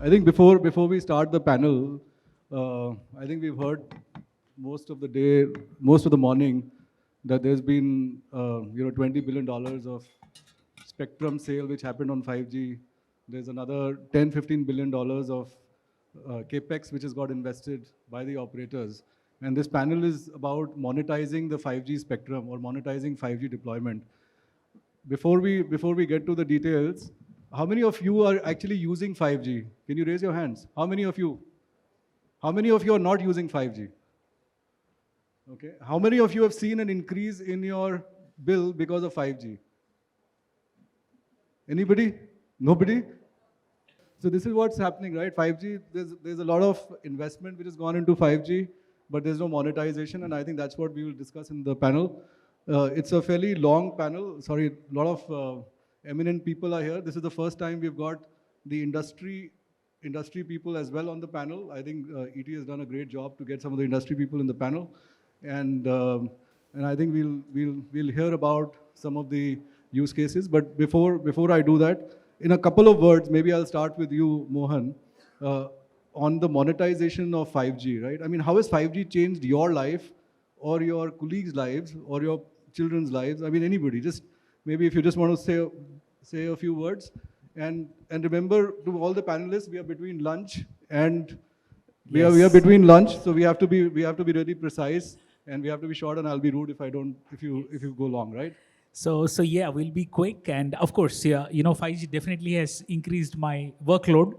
I think before we start the panel, I think we've heard most of the day, most of the morning, that there's been $20 billion of spectrum sale which happened on 5G. There's another $10-15 billion of capex which has got invested by the operators. And this panel is about monetizing the 5G spectrum or monetizing 5G deployment. Before we get to the details, how many of you are actually using 5G? Can you raise your hands? How many of you? How many of you are not using 5G? Okay. How many of you have seen an increase in your bill because of 5G? Anybody? Nobody? So this is what's happening, right? 5G, there's a lot of investment which has gone into 5G, but there's no monetization, and I think that's what we will discuss in the panel. It's a fairly long panel. Sorry, a lot of eminent people are here. This is the first time we've got the industry people as well on the panel. I think ET has done a great job to get some of the industry people in the panel, and I think we'll hear about some of the use cases. But before I do that, in a couple of words, maybe I'll start with you, Mohan, on the monetization of 5G, right? I mean, how has 5G changed your life or your colleagues' lives or your children's lives? I mean, anybody, just maybe if you just want to say a few words. And remember, to all the panelists, we are between lunch and we are between lunch, so we have to be really precise, and we have to be short, and I'll be rude if you go long, right? So yeah, we'll be quick, and of course, yeah, 5G definitely has increased my workload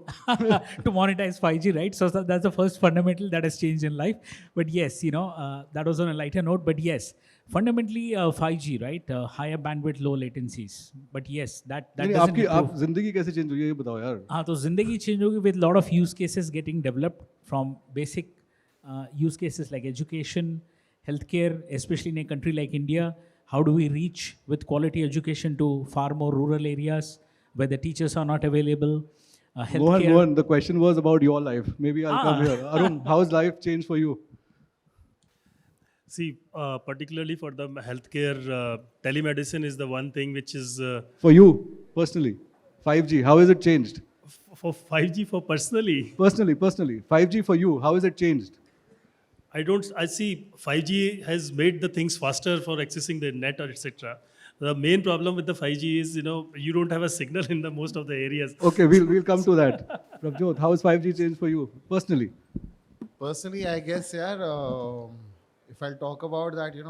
to monetize 5G, right? So that's the first fundamental that has changed in life. But yes, that was on a lighter note. But yes, fundamentally 5G, right? Higher bandwidth, low latencies. But yes, that doesn't improve. आप जिंदगी कैसे change हुई है ये बताओ यार. हाँ, तो जिंदगी change होगी with lot of use cases getting developed from basic use cases like education, healthcare, especially in a country like India. How do we reach with quality education to far more rural areas where the teachers are not available? Mohan, the question was about your life. Maybe I'll come here. Arun, how has life changed for you? See, particularly for the healthcare, telemedicine is the one thing which is... for you, personally, 5G, how has it changed? For 5G, for personally? Personally. 5G for you, how has it changed? I see 5G has made the things faster for accessing the net or etc. The main problem with the 5G is, you don't have a signal in the most of the areas. Okay, we'll come to that. Prabjot, how has 5G changed for you, personally? Personally, I guess, if I'll talk about that, if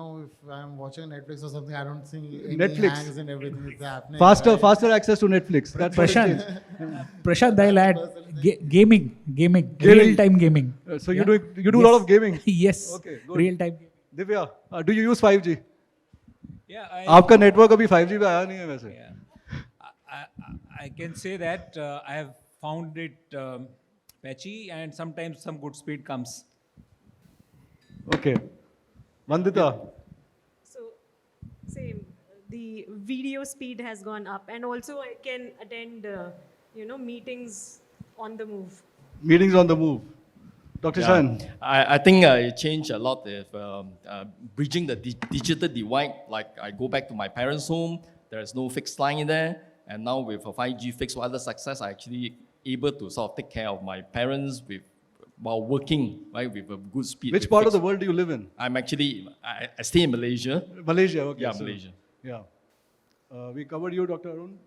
I'm watching Netflix or something, I don't think any hangs and everything is happening. Faster access to Netflix. That's Prashant, I'll add gaming, real-time gaming. So you do a lot of gaming? Yes, okay, good. Real-time. Divya, do you use 5G? Yeah, आपका network अभी 5G पे आया नहीं है वैसे. Yeah. I can say that I have found it patchy, and sometimes some good speed comes. Okay. Vandita. So, same. The video speed has gone up, and also I can attend, meetings on the move. Meetings on the move. Dr. Shan. I think it changed a lot if bridging the digital divide. Like I go back to my parents' home, there is no fixed line in there, and now with a 5G fixed wireless access, I actually able to sort of take care of my parents while working, right, with a good speed. Which part of the world do you live in? I'm actually, I stay in Malaysia. Malaysia, okay. Yeah, so, Malaysia. Yeah. We covered you, Dr. Arun.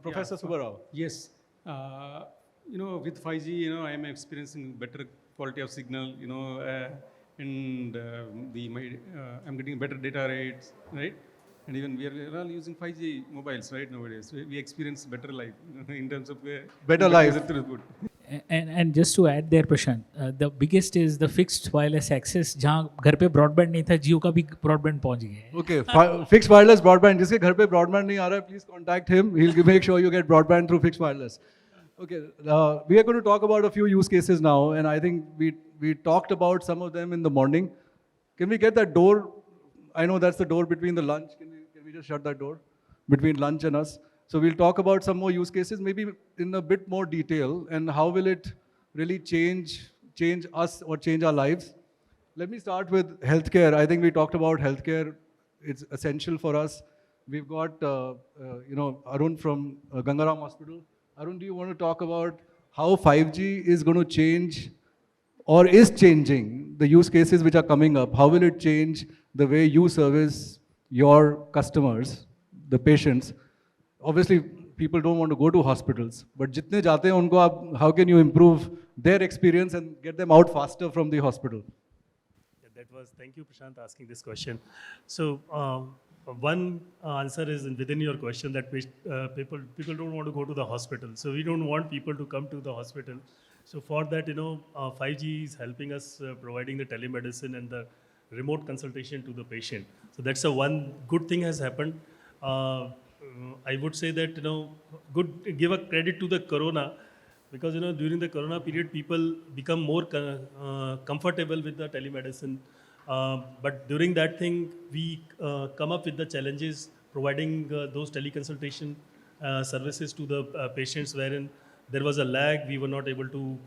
Professor Subbarao. Yes. With 5G, I am experiencing better quality of signal, and I'm getting better data rates, right? And even we are all using 5G mobiles, right, nowadays. We experience better life in terms of... better life. Good. And just to add there, Prashant, the biggest is the fixed wireless access. जहाँ घर पे broadband नहीं था, जियो का भी broadband पहुँच गया है. Okay, fixed wireless broadband. जिसके घर पे broadband नहीं आ रहा है, please contact him. He'll make sure you get broadband through fixed wireless. Okay, we are going to talk about a few use cases now, and I think we talked about some of them in the morning. Can we get that door? I know that's the door between the lunch. Can we just shut that door between lunch and us? So we'll talk about some more use cases, maybe in a bit more detail, and how will it really change us or change our lives. Let me start with healthcare. I think we talked about healthcare. It's essential for us. We've got Arun from Gangaram Hospital. Arun, do you want to talk about how 5G is going to change or is changing the use cases which are coming up. How will it change the way you service your customers, the patients? Obviously, people don't want to go to hospitals, but jitne jaate hain unko how can you improve their experience and get them out faster from the hospital? Thank you, Prashant, asking this question. So, one answer is within your question that people don't want to go to the hospital. So, we don't want people to come to the hospital. So, for that, 5G is helping us providing the telemedicine and the remote consultation to the patient. So, that's a one good thing has happened. I would say that, give a credit to the Corona, because during the Corona period, people become more comfortable with the telemedicine. But during that thing, we come up with the challenges providing those teleconsultation services to the patients, wherein there was a lag. We were not able to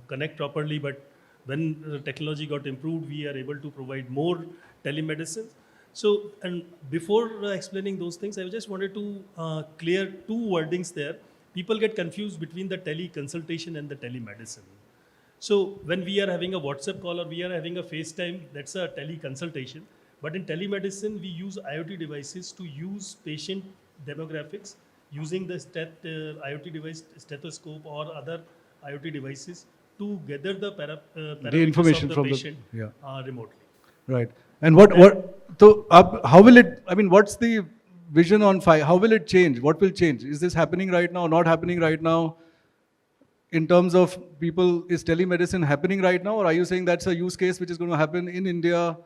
connect properly. But when the technology got improved, we are able to provide more telemedicine. So, and before explaining those things, I just wanted to clear two wordings there. People get confused between the teleconsultation and the telemedicine. So when we are having a WhatsApp call or we are having a FaceTime, that's a teleconsultation. But in telemedicine, we use IoT devices to use patient demographics using the IoT device, stethoscope or other IoT devices to gather the parameters information of the from patient remotely. Right. And so how will it, I mean, what's the vision on 5? How will it change? What will change? Is this happening right now, not happening right now? In terms of people, is telemedicine happening right now, or are you saying that's a use case which is going to happen in India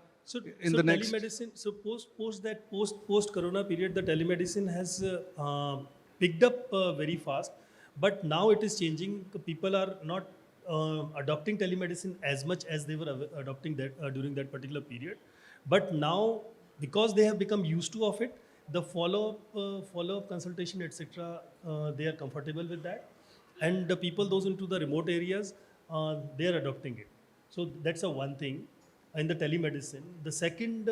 in the next? Telemedicine, so post Corona period, the telemedicine has picked up very fast, but now it is changing. People are not adopting telemedicine as much as they were adopting that during that particular period. But now, because they have become used to of it, the follow-up consultation, etc., they are comfortable with that. And the people, those into the remote areas, they are adopting it. So that's a one thing in the telemedicine. The second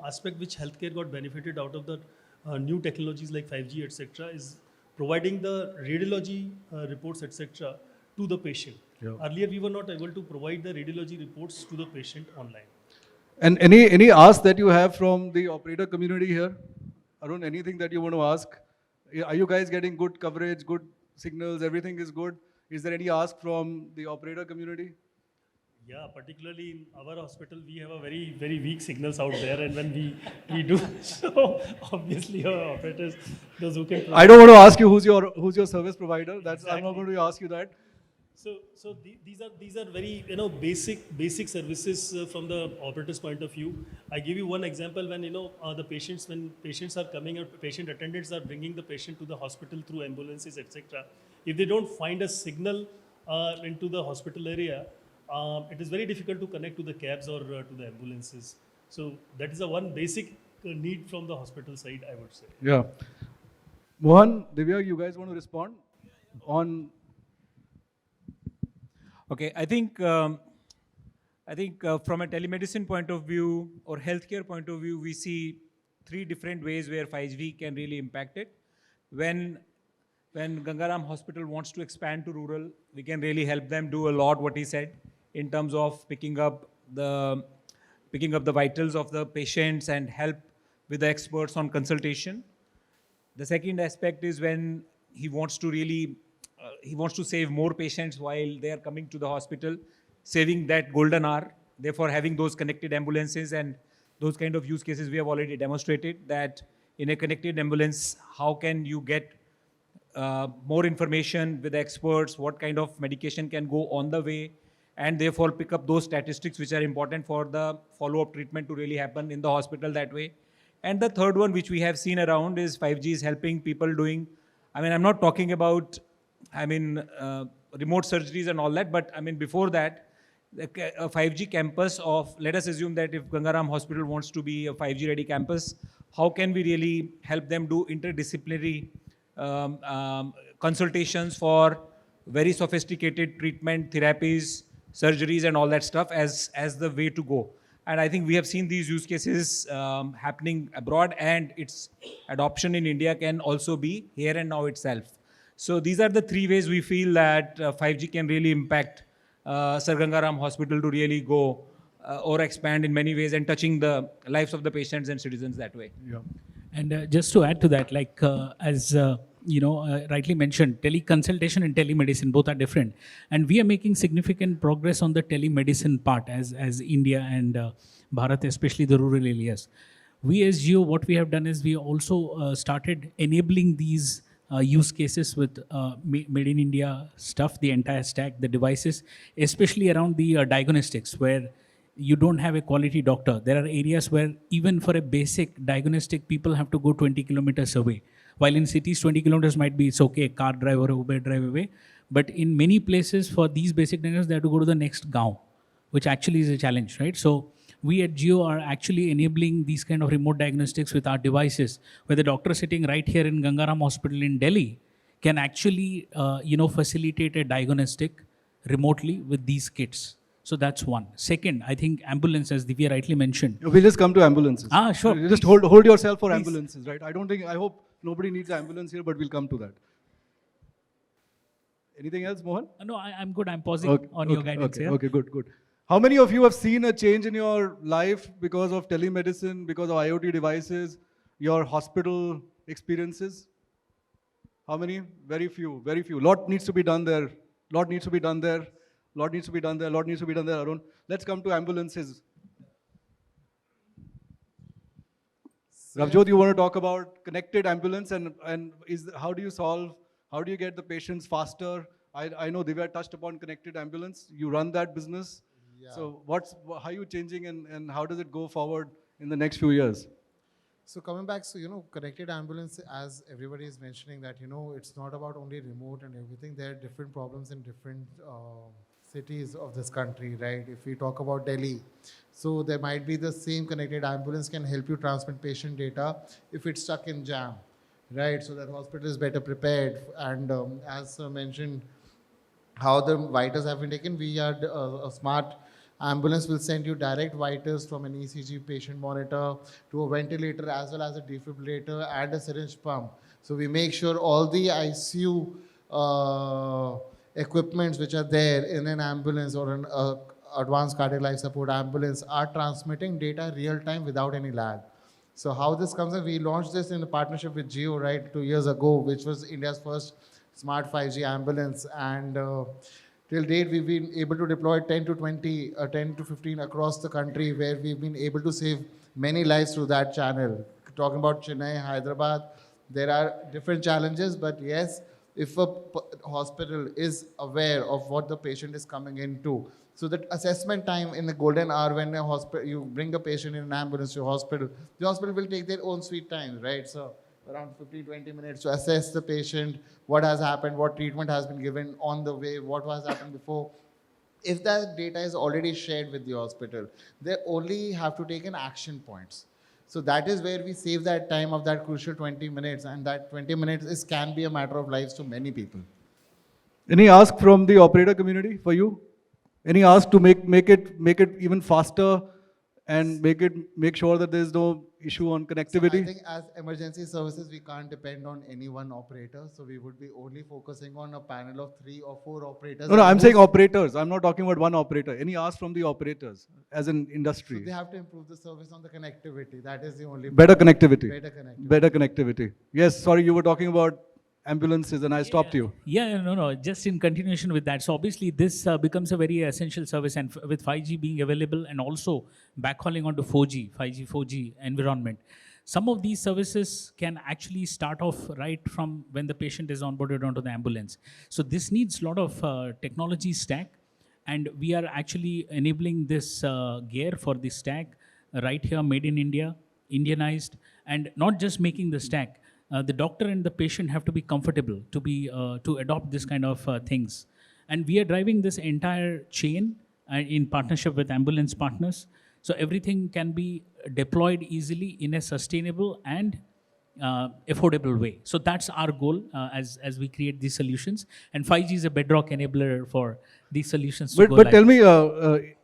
aspect which healthcare got benefited out of the new technologies like 5G, etc., is providing the radiology reports, etc., to the patient. Yeah. Earlier, we were not able to provide the radiology reports to the patient online. And any ask that you have from the operator community here? Arun, anything that you want to ask? Are you guys getting good coverage, good signals, everything is good? Is there any ask from the operator community? Yeah, particularly in our hospital, we have a very, very weak signals out there, and when we do, so obviously our operators, those who can provide. I don't want to ask you who's your service provider. That's exactly. I'm not going to ask you that. So these are very basic services from the operator's point of view. I give you one example when when patients are coming out, patient attendants are bringing the patient to the hospital through ambulances, etc. If they don't find a signal into the hospital area, it is very difficult to connect to the cabs or to the ambulances. So that is a one basic need from the hospital side, I would say. Yeah. Mohan, Divya, you guys want to respond on? Okay, I think from a telemedicine point of view or healthcare point of view, we see three different ways where 5G can really impact it. When Gangaram Hospital wants to expand to rural, we can really help them do a lot what he said in terms of picking up the vitals of the patients and help with the experts on consultation. The second aspect is when he wants to really save more patients while they are coming to the hospital, saving that golden hour, therefore having those connected ambulances and those kind of use cases we have already demonstrated that in a connected ambulance, how can you get more information with the experts, what kind of medication can go on the way, and therefore pick up those statistics which are important for the follow-up treatment to really happen in the hospital that way. And the third one, which we have seen around, is 5G is helping people doing, I'm not talking about remote surgeries and all that, but before that, a 5G campus of, let us assume that if Gangaram Hospital wants to be a 5G ready campus, how can we really help them do interdisciplinary consultations for very sophisticated treatment, therapies, surgeries and all that stuff as the way to go. And I think we have seen these use cases happening abroad, and its adoption in India can also be here and now itself. So these are the three ways we feel that 5G can really impact Sir Gangaram Hospital to really go or expand in many ways and touching the lives of the patients and citizens that way. Yeah. And just to add to that, like as rightly mentioned, teleconsultation and telemedicine both are different, and we are making significant progress on the telemedicine part as India and Bharat, especially the rural areas. We as Jio, what we have done is we also started enabling these use cases with made in India stuff, the entire stack, the devices, especially around the diagnostics where you don't have a quality doctor. There are areas where even for a basic diagnostic, people have to go 20 kilometers away. While in cities, 20 kilometers might be, it's okay, car drive or Uber drive away. But in many places, for these basic diagnostics, they have to go to the next gaon, which actually is a challenge, right? So we at Jio are actually enabling these kind of remote diagnostics with our devices, where the doctor sitting right here in Gangaram Hospital in Delhi can actually, facilitate a diagnostic remotely with these kits. So that's one. Second, I think ambulance, as Divya rightly mentioned. We'll just come to ambulances. Sure. You just hold yourself for Please. ambulances, right? I hope nobody needs an ambulance here, but we'll come to that. Anything else, Mohan? No, I'm good. I'm pausing on your guidance here. Okay, good. How many of you have seen a change in your life because of telemedicine, because of IoT devices, your hospital experiences? How many? Very few. Lot needs to be done there. Lot needs to be done there. Arun. Let's come to ambulances. Ravjot, you want to talk about connected ambulance and how do you get the patients faster? I know Divya touched upon connected ambulance. You run that business. Yeah. So how are you changing and how does it go forward in the next few years? So coming back, connected ambulance, as everybody is mentioning that, it's not about only remote and everything. There are different problems in different cities of this country, right? If we talk about Delhi, so there might be the same connected ambulance can help you transmit patient data if it's stuck in jam, right? So that hospital is better prepared. And as mentioned, how the vitals have been taken, we had a smart ambulance will send you direct vitals from an ECG patient monitor to a ventilator as well as a defibrillator and a syringe pump. So we make sure all the ICU equipments which are there in an ambulance or an advanced cardiac life support ambulance are transmitting data real time without any lag. So how this comes in, we launched this in a partnership with Jio, right, 2 years ago, which was India's first smart 5G ambulance. And till date, we've been able to deploy 10 to 15 across the country, where we've been able to save many lives through that channel. Talking about Chennai, Hyderabad, there are different challenges, but yes, if a hospital is aware of what the patient is coming into, so that assessment time in the golden hour when you bring a patient in an ambulance to a hospital, the hospital will take their own sweet time, right? So around 15-20 minutes to assess the patient, what has happened, what treatment has been given on the way, what has happened before. If that data is already shared with the hospital, they only have to take an action points. So that is where we save that time of that crucial 20 minutes, and that 20 minutes can be a matter of lives to many people. Any ask from the operator community for you? Any ask to make it even faster and make sure that there is no issue on connectivity? So I think as emergency services, we can't depend on any one operator. So we would be only focusing on a panel of 3 or 4 operators. No, I'm saying operators. I'm not talking about one operator. Any ask from the operators as an industry? So they have to improve the service on the connectivity. That is the only Better connectivity. Better connectivity. Yes, sorry, you were talking about ambulances and I stopped you. Yeah, no, just in continuation with that. So obviously this becomes a very essential service, and with 5G being available and also backhauling onto 4G environment, some of these services can actually start off right from when the patient is onboarded onto the ambulance. So this needs a lot of technology stack, and we are actually enabling this gear for the stack right here, made in India, Indianized, and not just making the stack. The doctor and the patient have to be comfortable to adopt this kind of things. And we are driving this entire chain in partnership with ambulance partners. So everything can be deployed easily in a sustainable and affordable way. So that's our goal as we create these solutions. And 5G is a bedrock enabler for these solutions to go But live. tell me,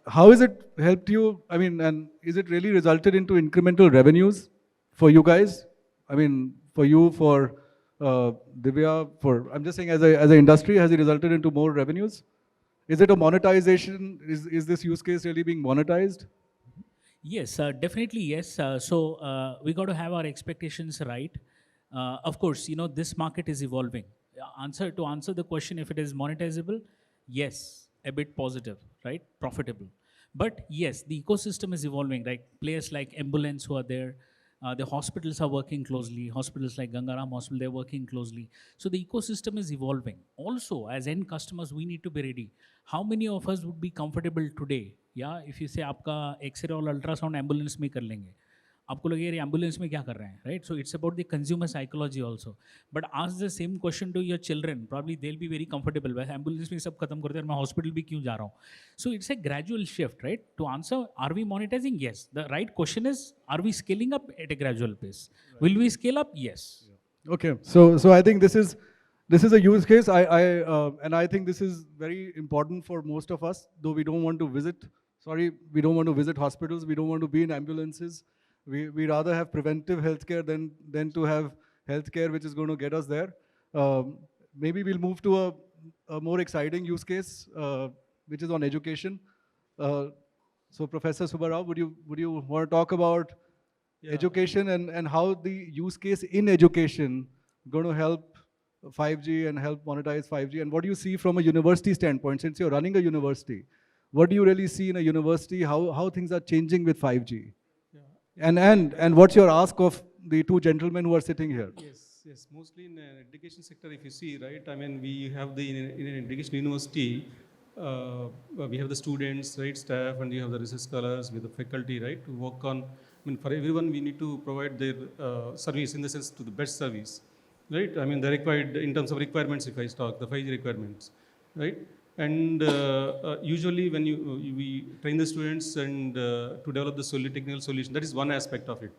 how has it helped you? I mean, and is it really resulted into incremental revenues for you guys? I mean, for you, for Divya, I'm just saying as an industry, has it resulted into more revenues? Is it a monetization? Is this use case really being monetized? Yes, definitely yes. We got to have our expectations right. Of course, this market is evolving. To answer the question, if it is monetizable, yes, a bit positive, right? Profitable. But yes, the ecosystem is evolving. Like players like ambulance who are there, the hospitals are working closely. Hospitals like Gangaram Hospital, they're working closely. So the ecosystem is evolving. Also, as end customers, we need to be ready. How many of us would be comfortable today? Yeah, if you say आपका X-ray और ultrasound ambulance में कर लेंगे, आपको लगेगा ये ambulance में क्या कर रहे हैं, right? So it's about the consumer psychology also. But ask the same question to your children, probably they'll be very comfortable. वैसे ambulance में सब खत्म करते हैं, मैं hospital भी क्यों जा रहा हूँ? So it's a gradual shift, right? To answer, are we monetizing? Yes. The right question is, are we scaling up at a gradual pace? Right. Will we scale up? Yes. Okay, so I think this is a use case. And I think this is very important for most of us, though we don't want to visit. We don't want to visit hospitals. We don't want to be in ambulances. We rather have preventive healthcare than to have healthcare which is going to get us there. Maybe we'll move to a more exciting use case, which is on education. So Professor Subbarao, would you want to talk about education and how the use case in education going to help 5G and help monetize 5G? And what do you see from a university standpoint, since you're running a university? What do you really see in a university, how things are changing with 5G? Yeah. And what's your ask of the two gentlemen who are sitting here? Yes, mostly in the education sector, if you see, right, I mean, we have in an education university, we have the students, right, staff, and you have the research scholars with the faculty, right, to work on, I mean, for everyone, we need to provide their service, in the sense to the best service, right? I mean, the required, in terms of requirements, if I talk, the 5G requirements, right? And usually when we train the students and to develop the technical solution, that is one aspect of it,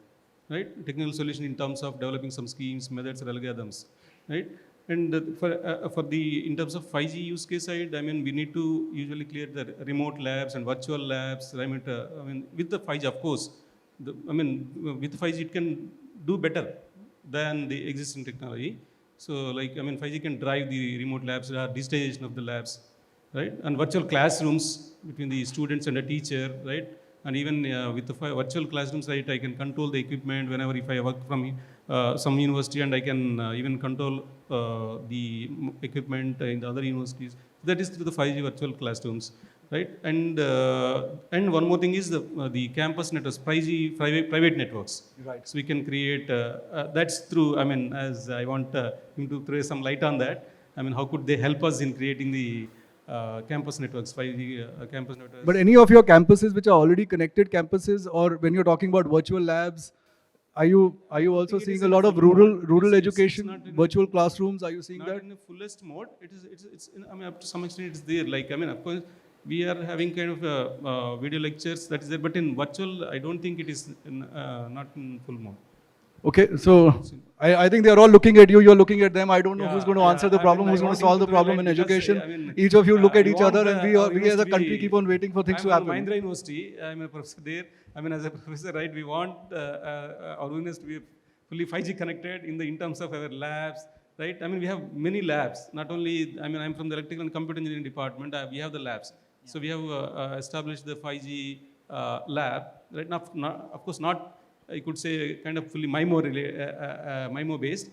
right? Technical solution in terms of developing some schemes, methods, or algorithms, right? And in terms of 5G use case side, I mean, we need to usually clear the remote labs and virtual labs. I mean, with the 5G, of course, with 5G, it can do better than the existing technology. So, like, I mean, 5G can drive the remote labs, digitization of the labs, right? And virtual classrooms between the students and a teacher, right? And even with the virtual classrooms, right, I can control the equipment whenever if I work from some university, and I can even control the equipment in the other universities. That is through the 5G virtual classrooms, right? And one more thing is the campus networks, 5G private networks. Right. So we can create, that's through, I mean, as I want him to throw some light on that. I mean, how could they help us in creating the campus networks, 5G campus networks? But any of your campuses which are already connected campuses, or when you're talking about virtual labs, are you also seeing a lot of rural education, virtual classrooms? Are you seeing that? Not in the fullest mode. It's I mean, up to some extent it's there. Like, I mean, of course, we are having kind of video lectures that is there, but in virtual, I don't think it is not in full mode. Okay, so I think they are all looking at you, you're looking at them. I don't know who's going to answer the problem, who's going to solve the problem in education. Each of you look at each other, and we as a country keep on waiting for things to happen. I'm Mahindra University, I'm a professor there. I mean, as a professor, right, we want our university to be fully 5G connected in terms of our labs, right? I mean, we have many labs, not only, I mean, I'm from the electrical and computer engineering department, we have the labs. Yeah. So we have established the 5G lab, right? Now, of course, not, I could say, kind of fully MIMO based.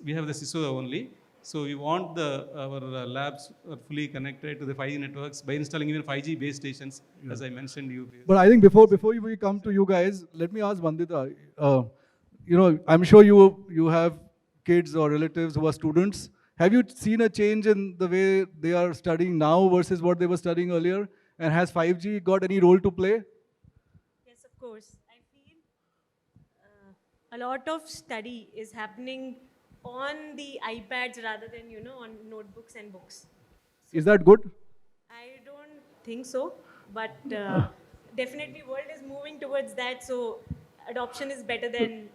We have the CISO only. So we want our labs are fully connected to the 5G networks by installing even 5G base stations, as I mentioned you. But I think before we come to you guys, let me ask Vandita. I'm sure you have kids or relatives who are students. Have you seen a change in the way they are studying now versus what they were studying earlier? And has 5G got any role to play? Yes, of course. I feel a lot of study is happening on the iPads rather than, on notebooks and books. So is that good? I don't think so, but definitely world is moving towards that, so adoption is better than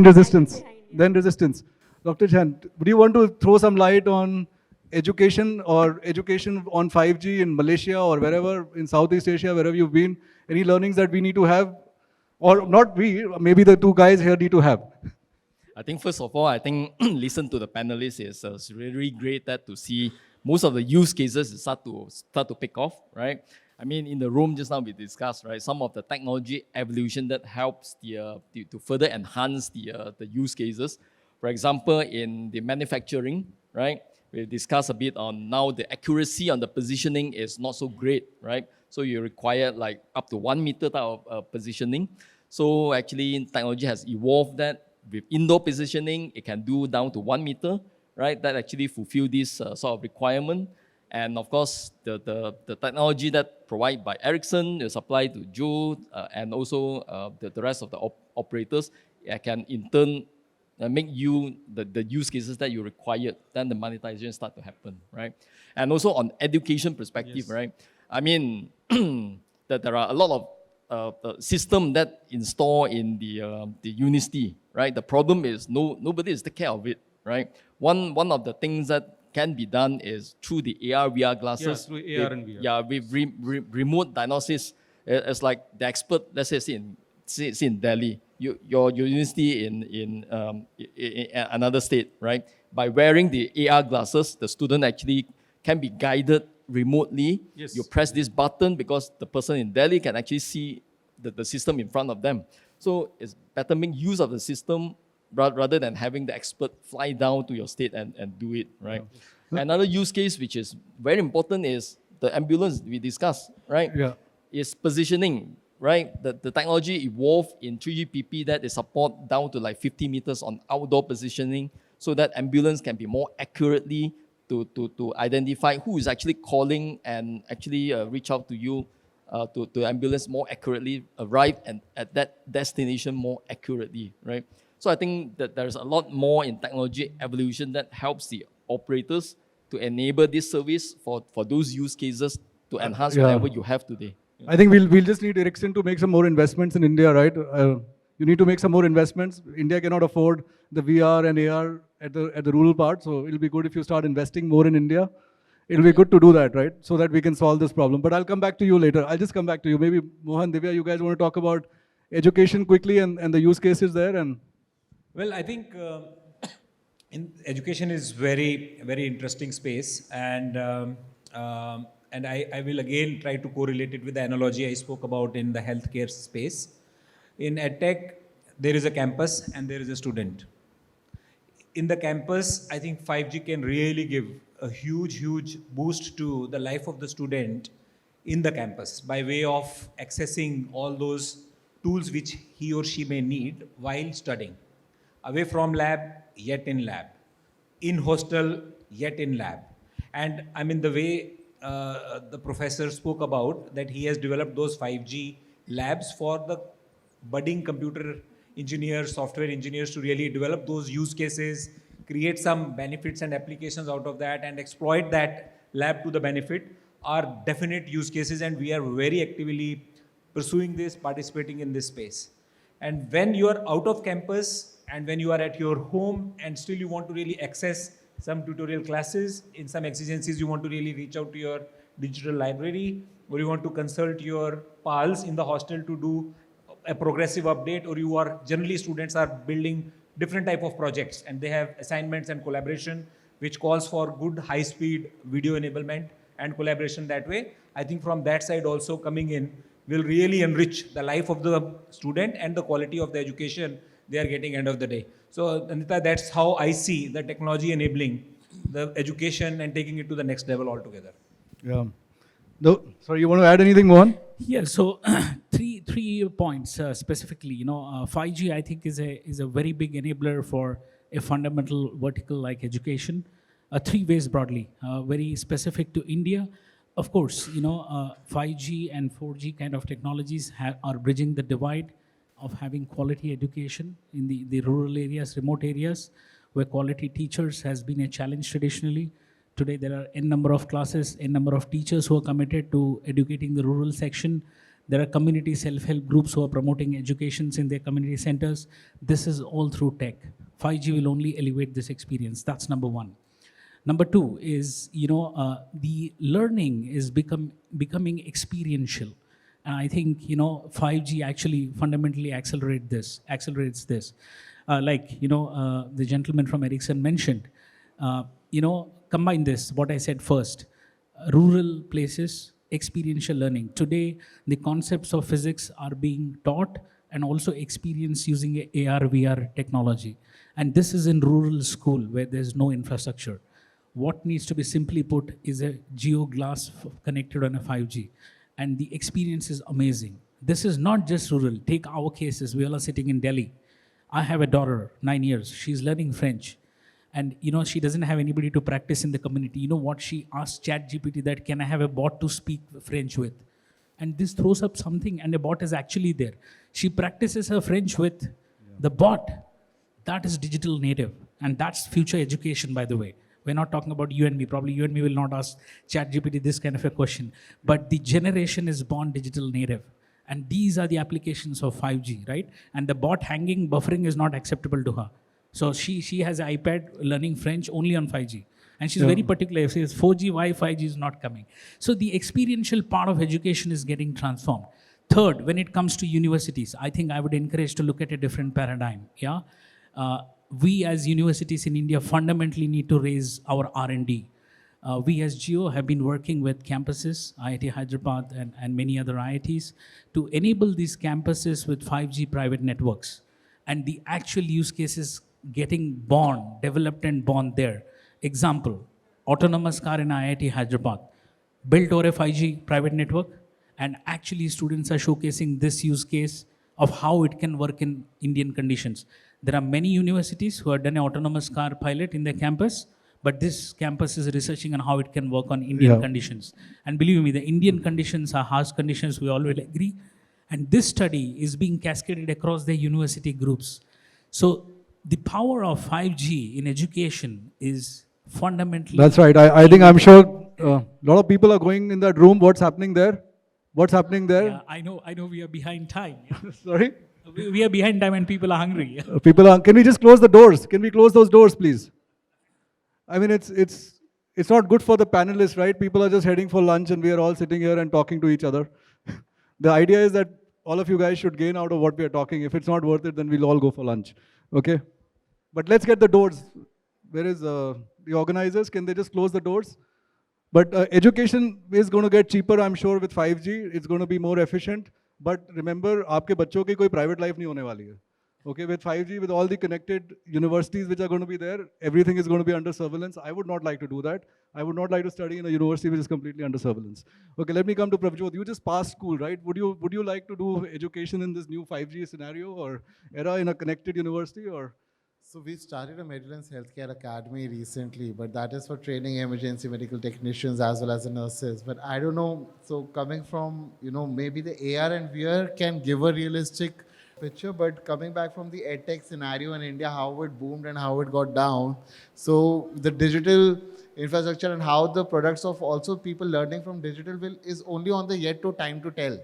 resistance. Then resistance. Dr. Chan, would you want to throw some light on education on 5G in Malaysia or wherever in Southeast Asia, wherever you've been? Any learnings that we need to have? Or not we, maybe the two guys here need to have? I think first of all, I think listen to the panelists is really great that to see most of the use cases start to pick off, right? I mean, in the room just now we discussed, right, some of the technology evolution that helps to further enhance the use cases. For example, in the manufacturing, right, we discussed a bit on now the accuracy on the positioning is not so great, right? So you require like up to 1 meter type of positioning. So actually, technology has evolved that with indoor positioning, it can do down to 1 meter, right? That actually fulfill this sort of requirement. And of course, the technology that provided by Ericsson is supplied to Joe and also the rest of the operators can in turn make you the use cases that you required, then the monetization start to happen, right? And also on education perspective, yes. Right? I mean, that there are a lot of system that install in the university, right? The problem is nobody is taking care of it, right? One of the things that can be done is through the AR VR glasses. Yes, through AR and VR. Yeah, with remote diagnosis. It's like the expert, let's say in Delhi, your university in another state, right? By wearing the AR glasses, the student actually can be guided remotely. Yes. You press this button because the person in Delhi can actually see the system in front of them. So it's better make use of the system rather than having the expert fly down to your state and do it, right? Yeah. Another use case which is very important is the ambulance we discussed, right? Yeah. Is positioning, right? The technology evolved in 3GPP that is support down to like 50 meters on outdoor positioning so that ambulance can be more accurately to identify who is actually calling and actually reach out to you to ambulance more accurately, arrive and at that destination more accurately, right? So I think that there's a lot more in technology evolution that helps the operators to enable this service for those use cases to enhance whatever you have today. I think we'll just need Ericsson to make some more investments in India, right? You need to make some more investments. India cannot afford the VR and AR at the rural part, so it'll be good if you start investing more in India. It'll be good to do that, right? So that we can solve this problem. But I'll come back to you later. I'll just come back to you. Maybe Mohan, Divya, you guys want to talk about education quickly and the use cases there? And well, I think in education is very, very interesting space, and I will again try to correlate it with the analogy I spoke about in the healthcare space. In EdTech, there is a campus and there is a student. In the campus, I think 5G can really give a huge, huge boost to the life of the student in the campus by way of accessing all those tools which he or she may need while studying. Away from lab, yet in lab. In hostel, yet in lab. And I mean, the way the professor spoke about that he has developed those 5G labs for the budding computer engineers, software engineers to really develop those use cases, create some benefits and applications out of that and exploit that lab to the benefit are definite use cases, and we are very actively pursuing this, participating in this space. And when you are out of campus, and when you are at your home and still you want to really access some tutorial classes, in some exigencies you want to really reach out to your digital library, or you want to consult your pals in the hostel to do a progressive update, or you are, generally students are building different type of projects and they have assignments and collaboration which calls for good high-speed video enablement and collaboration that way. I think from that side also coming in will really enrich the life of the student and the quality of the education they are getting end of the day. So Anita, that's how I see the technology enabling the education and taking it to the next level altogether. Yeah. No, sorry, you want to add anything, Mohan? Yeah, so three points specifically. 5G I think is a very big enabler for a fundamental vertical like education. 3 ways broadly, very specific to India. Of course, 5G and 4G kind of technologies are bridging the divide of having quality education in the rural areas, remote areas, where quality teachers has been a challenge traditionally. Today there are n number of classes, n number of teachers who are committed to educating the rural section. There are community self-help groups who are promoting educations in their community centers. This is all through tech. 5G will only elevate this experience. That's number one. Number two is, the learning is becoming experiential. And I think, 5G actually fundamentally accelerates this. The gentleman from Ericsson mentioned, combine this, what I said first, rural places, experiential learning. Today, the concepts of physics are being taught and also experienced using AR, VR technology. And this is in rural school where there's no infrastructure. What needs to be simply put is a geo glass connected on a 5G. And the experience is amazing. This is not just rural. Take our cases. We all are sitting in Delhi. I have a daughter, 9 years. She's learning French. And she doesn't have anybody to practice in the community. You know what? She asked ChatGPT that, can I have a bot to speak French with? And this throws up something, and a bot is actually there. She practices her French with the bot. That is digital native. And that's future education, by the way. We're not talking about you and me. Probably you and me will not ask ChatGPT this kind of a question. But the generation is born digital native. And these are the applications of 5G, right? And the bot hanging, buffering is not acceptable to her. So she has an iPad learning French only on 5G. And she's very particular. If she says 4G, why 5G is not coming? So the experiential part of education is getting transformed. Third, when it comes to universities, I think I would encourage to look at a different paradigm. Yeah, we as universities in India fundamentally need to raise our R&D. We as Geo have been working with campuses, IIT Hyderabad and many other IITs, to enable these campuses with 5G private networks. And the actual use cases getting born, developed and born there. Example, autonomous car in IIT Hyderabad, built over a 5G private network, and actually students are showcasing this use case of how it can work in Indian conditions. There are many universities who have done an autonomous car pilot in their campus, but this campus is researching on how it can work on Indian conditions. And believe me, the Indian conditions are harsh conditions, we all will agree. And this study is being cascaded across the university groups. So the power of 5G in education is fundamentally... That's right. I think I'm sure a lot of people are going in that room. What's happening there? What's happening there? Yeah, I know we are behind time. Sorry? We are behind time and people are hungry. Can we just close the doors? Can we close those doors, please? I mean, it's not good for the panelists, right? People are just heading for lunch and we are all sitting here and talking to each other. The idea is that all of you guys should gain out of what we are talking. If it's not worth it, then we'll all go for lunch. Okay? But let's get the doors. Where is the organizers? Can they just close the doors? But education is going to get cheaper, I'm sure, with 5G. It's going to be more efficient. But remember, आपके बच्चों की कोई private life नहीं होने वाली है. Okay, with 5G, with all the connected universities which are going to be there, everything is going to be under surveillance. I would not like to do that. I would not like to study in a university which is completely under surveillance. Okay, let me come to Pravjot. You just passed school, right? Would you like to do education in this new 5G scenario or era in a connected university or? So we started a Medulance Healthcare Academy recently, but that is for training emergency medical technicians as well as the nurses. But I don't know, so coming from, maybe the AR and VR can give a realistic picture, but coming back from the edtech scenario in India, how it boomed and how it got down. So the digital infrastructure and how the products of also people learning from digital is only on the yet to time to tell,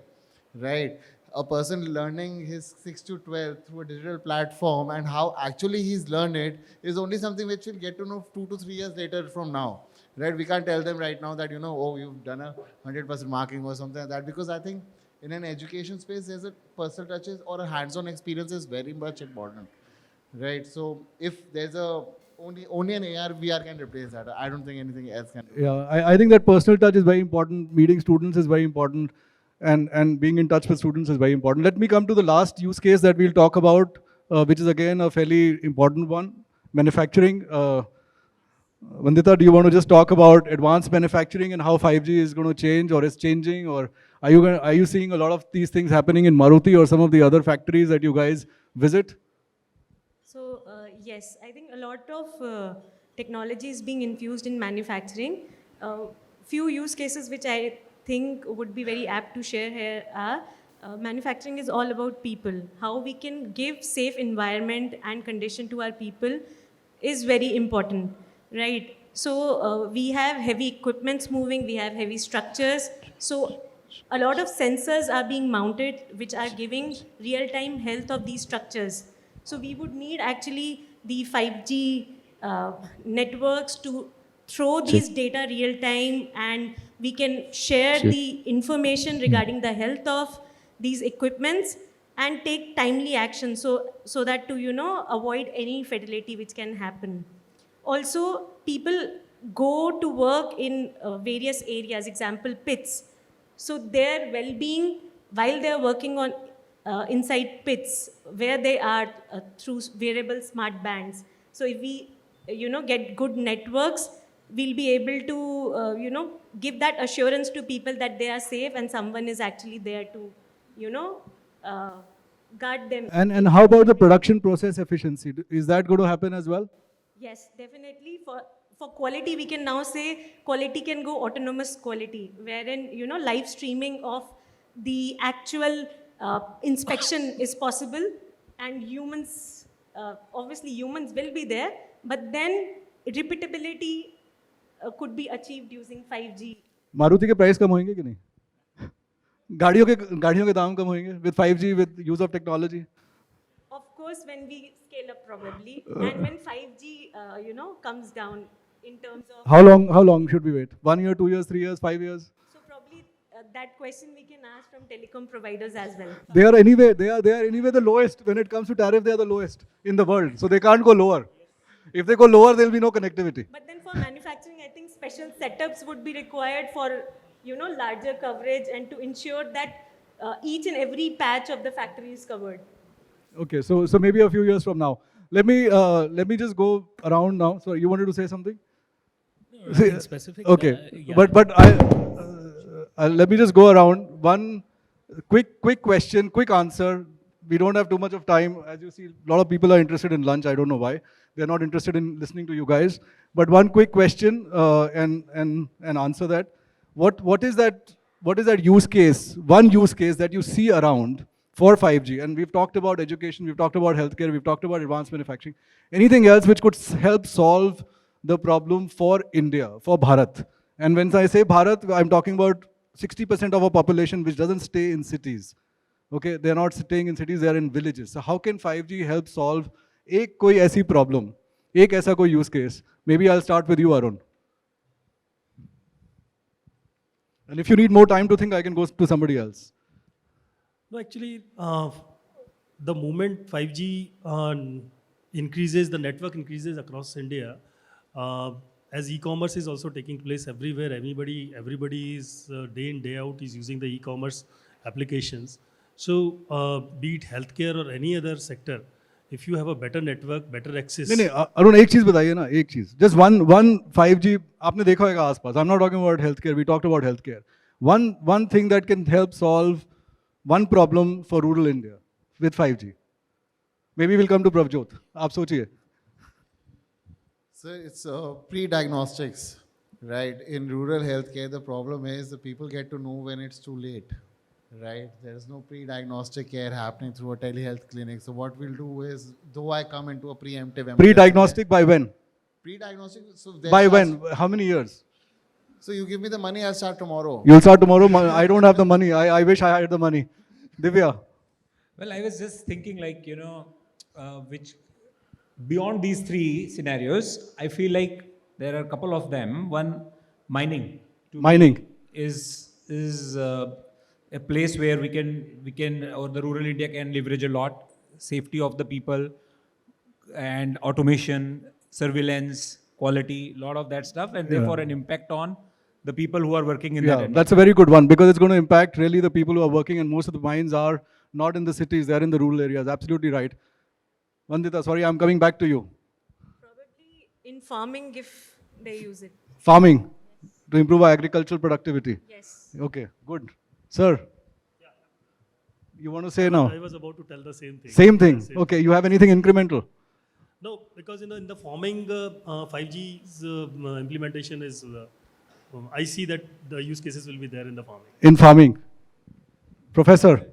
right? A person learning his 6 to 12 through a digital platform and how actually he's learned it is only something which we'll get to know 2 to 3 years later from now, right? We can't tell them right now that, oh, you've done a 100% marking or something like that, because I think in an education space, there's a personal touches or a hands-on experience is very much important, right? So if there's only an AR, VR can replace that. I don't think anything else can. Yeah, I think that personal touch is very important. Meeting students is very important. And being in touch with students is very important. Let me come to the last use case that we'll talk about, which is again a fairly important one, manufacturing. Vandita, do you want to just talk about advanced manufacturing and how 5G is going to change or is changing? Or are you seeing a lot of these things happening in Maruti or some of the other factories that you guys visit? So yes, I think a lot of technology is being infused in manufacturing. Few use cases which I think would be very apt to share here are manufacturing is all about people. How we can give safe environment and condition to our people is very important, right? So we have heavy equipments moving, we have heavy structures. So a lot of sensors are being mounted which are giving real-time health of these structures. So we would need actually the 5G networks to throw these data real-time, and we can share the information regarding the health of these equipments, and take timely action so that to, avoid any fatality which can happen. Also, people go to work in various areas, example, pits. So their well-being while they're working on inside pits where they are through wearable smart bands. So if we, get good networks, we'll be able to, give that assurance to people that they are safe and someone is actually there to, uh, guard them. And how about the production process efficiency? Is that going to happen as well? Yes, definitely. For quality, we can now say quality can go autonomous quality, wherein, live streaming of the actual inspection is possible, and humans, obviously humans will be there, but then repeatability could be achieved using 5G. Maruti के price कम होंगे कि नहीं? गाड़ियों के दाम कम होंगे with 5G, with use of technology? Of course, when we scale up probably, and when 5G, comes down in terms of... How long should we wait? 1 year, 2 years, 3 years, 5 years? So probably that question we can ask from telecom providers as well. They are anyway the lowest. When it comes to tariff, they are the lowest in the world. So they can't go lower. If they go lower, there will be no connectivity. But then for manufacturing, I think special setups would be required for, larger coverage and to ensure that each and every patch of the factory is covered. Okay, so maybe a few years from now. Let me just go around now. So you wanted to say something? Nothing specific. Okay, Yeah. but let me just go around. One quick question, quick answer. We don't have too much of time. As you see, a lot of people are interested in lunch. I don't know why. They're not interested in listening to you guys. But one quick question and answer that. What is that use case? One use case that you see around for 5G, and we've talked about education, we've talked about healthcare, we've talked about advanced manufacturing. Anything else which could help solve the problem for India, for Bharat? And when I say Bharat, I'm talking about 60% of our population which doesn't stay in cities. Okay, they're not staying in cities, they're in villages. So how can 5G help solve एक कोई ऐसी problem, एक ऐसा कोई use case? Maybe I'll start with you, Arun. And if you need more time to think, I can go to somebody else. No, actually, the moment 5G increases, the network increases across India, as e-commerce is also taking place everywhere, everybody is day in, day out is using the e-commerce applications. So be it healthcare or any other sector, if you have a better network, better access. नहीं अरुण एक चीज बताइए ना एक चीज just one 5G आपने देखा होगा आसपास. I'm not talking about healthcare. We talked about healthcare. One thing that can help solve one problem for rural India with 5G. Maybe we'll come to Pravjot. आप सोचिए. So it's pre-diagnostics, right? In rural healthcare, the problem is the people get to know when it's too late, right? There is no pre-diagnostic care happening through a telehealth clinic. So what we'll do is, though I come into a preemptive Pre-diagnostic by when? Pre-diagnostic. So By when? How many years? So you give me the money, I'll start tomorrow. You'll start tomorrow. I don't have the money. I wish I had the money. Divya. Well, I was just thinking which beyond these three scenarios, I feel like there are a couple of them. One, mining. Mining is a place where we can or the rural India can leverage a lot. Safety of the people and automation, surveillance, quality, lot of that stuff, and therefore an impact on the people who are working in that. That's a very good one because it's going to impact really the people who are working, and most of the mines are not in the cities, they're in the rural areas. Absolutely right. Vandita, sorry, I'm coming back to you. Probably in farming if they use it. Farming to improve our agricultural productivity. Yes. Okay, good. Sir, you want to say now? I was about to tell the same thing. Same thing. Okay, you have anything incremental? No, because in the farming, 5G's implementation is, I see that the use cases will be there in the farming. In farming. Professor?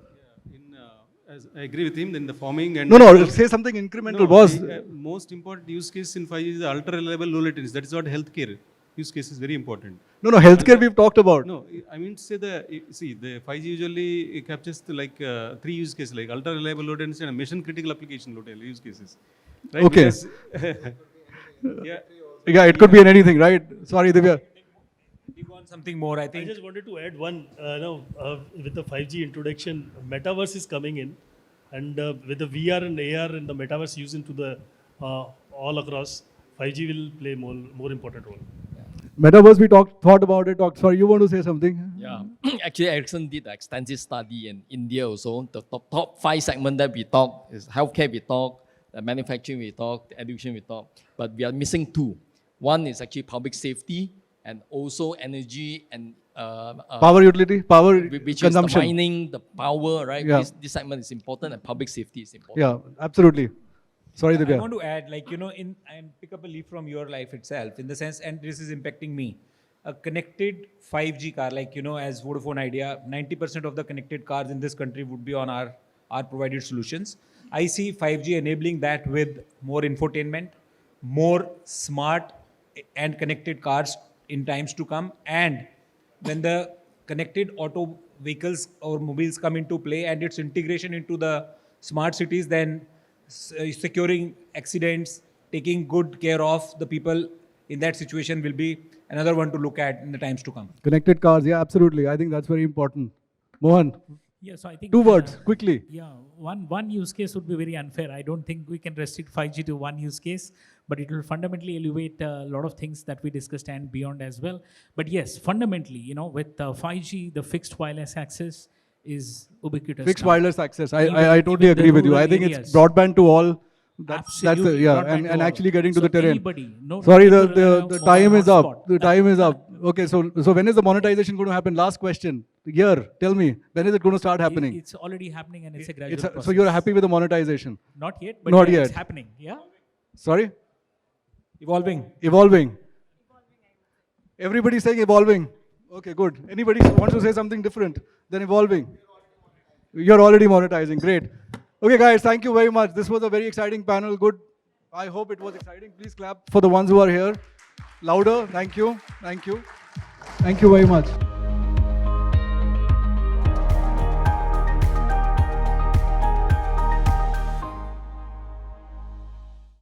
As I agree with him in the farming and... No, say something incremental, boss. The, most important use case in 5G is the ultra reliable low latency. That is what healthcare use case is very important. No, healthcare we've talked about. No, I mean to say the 5G usually captures three use cases like ultra reliable low latency and mission critical application low latency use cases. Right? Okay. Because, yeah, it could be in anything, right? Sorry, Divya. You want something more, I think. I just wanted to add one, with the 5G introduction, metaverse is coming in. And with the VR and AR and the metaverse used into the all across, 5G will play more important role. Metaverse, we thought about it. Sorry, you want to say something? Yeah, actually, Ericsson did an extensive study in India also. The top 5 segments that we talk is healthcare, we talk, the manufacturing, we talk, the education, we talk. But we are missing 2. One is actually public safety and also energy and Power utility, power which consumption. is the mining, the power, right? Yeah. This segment is important, and public safety is important. Yeah, absolutely. Sorry, I Divya. want to add, like, and pick up a leaf from your life itself, in the sense, and this is impacting me. A connected 5G car, like, as Vodafone Idea, 90% of the connected cars in this country would be on our provided solutions. I see 5G enabling that with more infotainment, more smart and connected cars in times to come. And when the connected auto vehicles or mobiles come into play and its integration into the smart cities, then securing accidents, taking good care of the people in that situation will be another one to look at in the times to come. Connected cars, yeah, absolutely. I think that's very important. Mohan, Yeah, so I think 2 words, quickly. Yeah, one use case would be very unfair. I don't think we can restrict 5G to one use case, but it will fundamentally elevate a lot of things that we discussed and beyond as well. But yes, fundamentally, with 5G, the fixed wireless access is ubiquitous. Fixed now. wireless access. Even- I totally even the agree with you. I rural think areas. it's broadband to all. That's Absolutely, yeah, broadband and to all. actually getting to So the terrain. anybody, no Sorry, need to rely the on time mobile is up. hotspot. The time is up. Okay, so when is the monetization going to happen? Last question. Here, tell me, when is it going to start happening? It's already happening and it's a gradual process. So you're happy with the monetization? Not yet, but Not yeah, yet. it's happening. Yeah. Sorry? Evolving. Evolving. Everybody saying evolving. Okay, good. Anybody wants to say something different than evolving? You're already monetizing. Great. Okay, guys, thank you very much. This was a very exciting panel. Good. I hope it was exciting. Please clap for the ones who are here. Louder. Thank you. Thank you. Thank you very much.